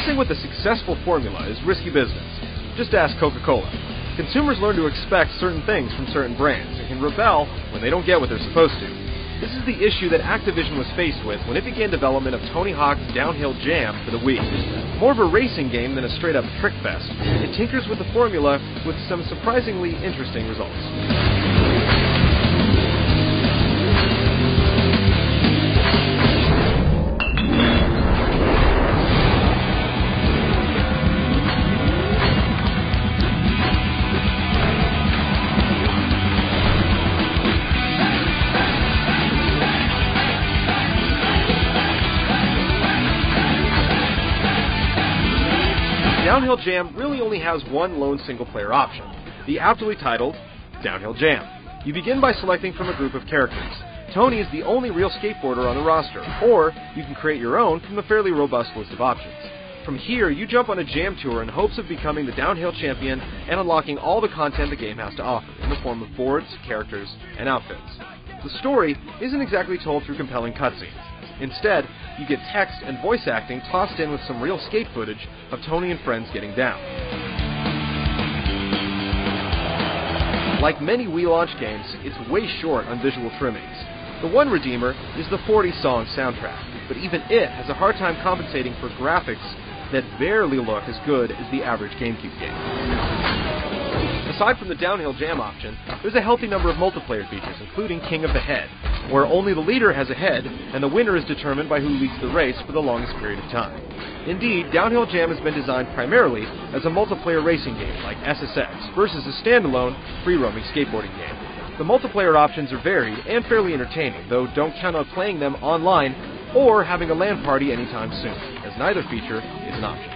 Messing with a successful formula is risky business. Just ask Coca-Cola. Consumers learn to expect certain things from certain brands and can rebel when they don't get what they're supposed to. This is the issue that Activision was faced with when it began development of Tony Hawk's Downhill Jam for the Wii. More of a racing game than a straight-up trick fest, it tinkers with the formula with some surprisingly interesting results. Downhill Jam really only has one lone single-player option, the aptly titled Downhill Jam. You begin by selecting from a group of characters. Tony is the only real skateboarder on the roster, or you can create your own from a fairly robust list of options. From here, you jump on a jam tour in hopes of becoming the downhill champion and unlocking all the content the game has to offer, in the form of boards, characters, and outfits. The story isn't exactly told through compelling cutscenes. Instead, you get text and voice acting tossed in with some real skate footage of Tony and friends getting down. Like many Wii launch games, it's way short on visual trimmings. The one redeemer is the 40-song soundtrack, but even it has a hard time compensating for graphics that barely look as good as the average GameCube game. Aside from the Downhill Jam option, there's a healthy number of multiplayer features, including King of the Head, where only the leader has a head, and the winner is determined by who leads the race for the longest period of time. Indeed, Downhill Jam has been designed primarily as a multiplayer racing game like SSX, versus a standalone, free-roaming skateboarding game. The multiplayer options are varied and fairly entertaining, though don't count on playing them online or having a LAN party anytime soon, as neither feature is an option.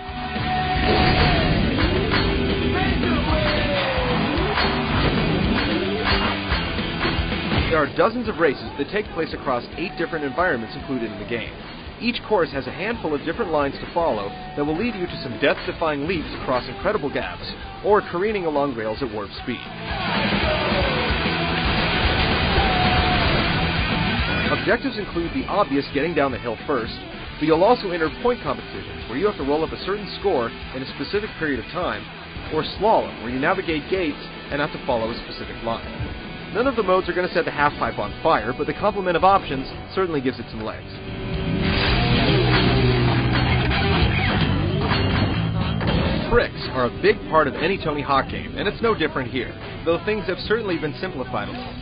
There are dozens of races that take place across 8 different environments included in the game. Each course has a handful of different lines to follow that will lead you to some death-defying leaps across incredible gaps, or careening along rails at warp speed. Objectives include the obvious getting down the hill first, but you'll also enter point competitions where you have to roll up a certain score in a specific period of time, or slalom where you navigate gates and have to follow a specific line. None of the modes are going to set the half-pipe on fire, but the complement of options certainly gives it some legs. Tricks are a big part of any Tony Hawk game, and it's no different here, though things have certainly been simplified a little.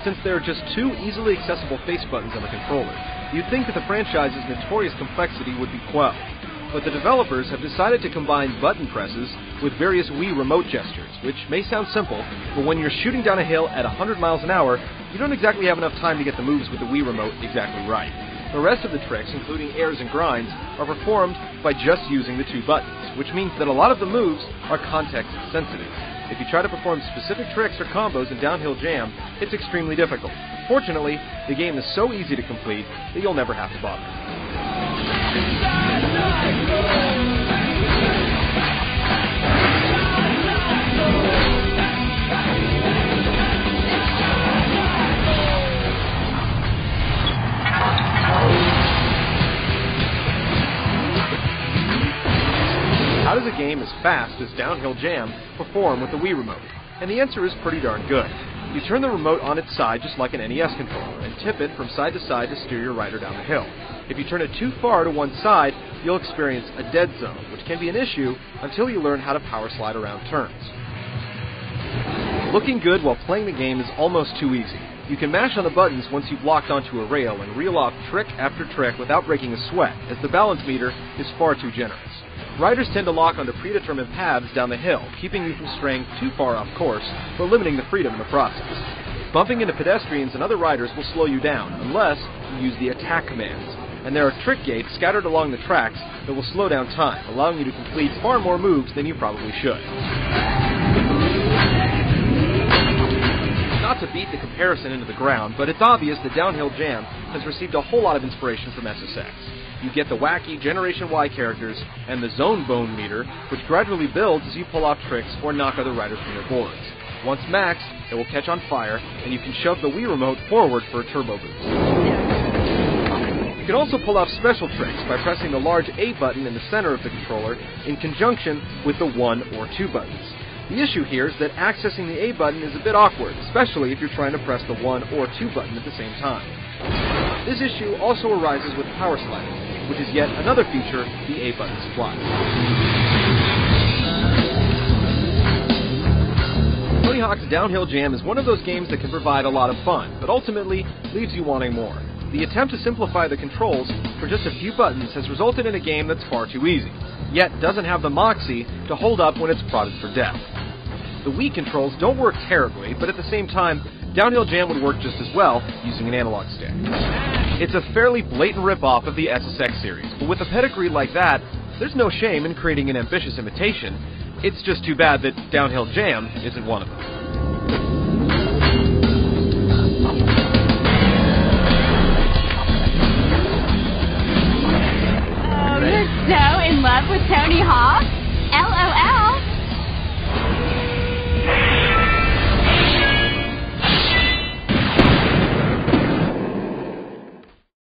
Since there are just 2 easily accessible face buttons on the controller, you'd think that the franchise's notorious complexity would be quelled. But the developers have decided to combine button presses with various Wii remote gestures, which may sound simple, but when you're shooting down a hill at 100 miles an hour, you don't exactly have enough time to get the moves with the Wii remote exactly right. The rest of the tricks, including airs and grinds, are performed by just using the 2 buttons, which means that a lot of the moves are context sensitive. If you try to perform specific tricks or combos in Downhill Jam, it's extremely difficult. Fortunately, the game is so easy to complete that you'll never have to bother. How does a game as fast as Downhill Jam perform with the Wii remote? And the answer is pretty darn good. You turn the remote on its side just like an NES controller and tip it from side to side to steer your rider down the hill. If you turn it too far to one side, you'll experience a dead zone, which can be an issue until you learn how to power slide around turns. Looking good while playing the game is almost too easy. You can mash on the buttons once you've locked onto a rail and reel off trick after trick without breaking a sweat, as the balance meter is far too generous. Riders tend to lock onto predetermined paths down the hill, keeping you from straying too far off course, but limiting the freedom in the process. Bumping into pedestrians and other riders will slow you down, unless you use the attack commands. And there are trick gates scattered along the tracks that will slow down time, allowing you to complete far more moves than you probably should. Not to beat the comparison into the ground, but it's obvious that Downhill Jam has received a whole lot of inspiration from SSX. You get the wacky Generation Y characters and the zone bone meter, which gradually builds as you pull off tricks or knock other riders from their boards. Once maxed, it will catch on fire, and you can shove the Wii remote forward for a turbo boost. can also pull off special tricks by pressing the large A button in the center of the controller in conjunction with the 1 or 2 buttons. The issue here is that accessing the A button is a bit awkward, especially if you're trying to press the 1 or 2 button at the same time. This issue also arises with power sliding, which is yet another feature the A button supplies. Tony Hawk's Downhill Jam is one of those games that can provide a lot of fun, but ultimately leaves you wanting more. The attempt to simplify the controls for just a few buttons has resulted in a game that's far too easy, yet doesn't have the moxie to hold up when it's prodded for death. The Wii controls don't work terribly, but at the same time, Downhill Jam would work just as well using an analog stick. It's a fairly blatant rip-off of the SSX series, but with a pedigree like that, there's no shame in creating an ambitious imitation. It's just too bad that Downhill Jam isn't one of them. Oh, you're so in love with Tony Hawk?